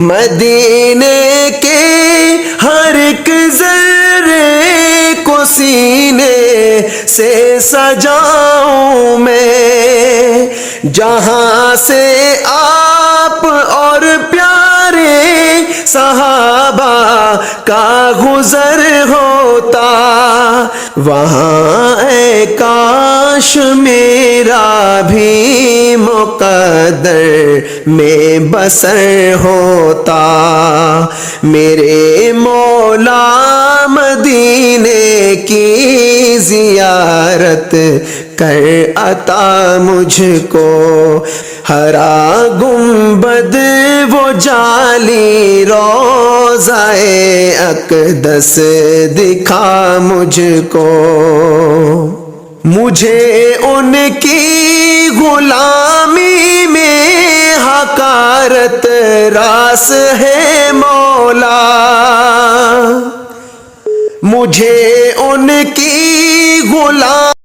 مدینے کے ہر ایک ذرے کو سینے سے سجاؤں میں، جہاں سے آپ اور پیارے صحابہ کا گزر ہوتا، وہاں اے کاش میرا بھی مقدر میں بسر ہوتا۔ میرے مولا مدینے کی زیارت کر عطا مجھ کو، ہرا گنبد وہ جعلی روضہ اقدس دکھا مجھ کو۔ مجھے ان کی غلامی میں حقارت راس ہے مولا، مجھے ان کی غلامی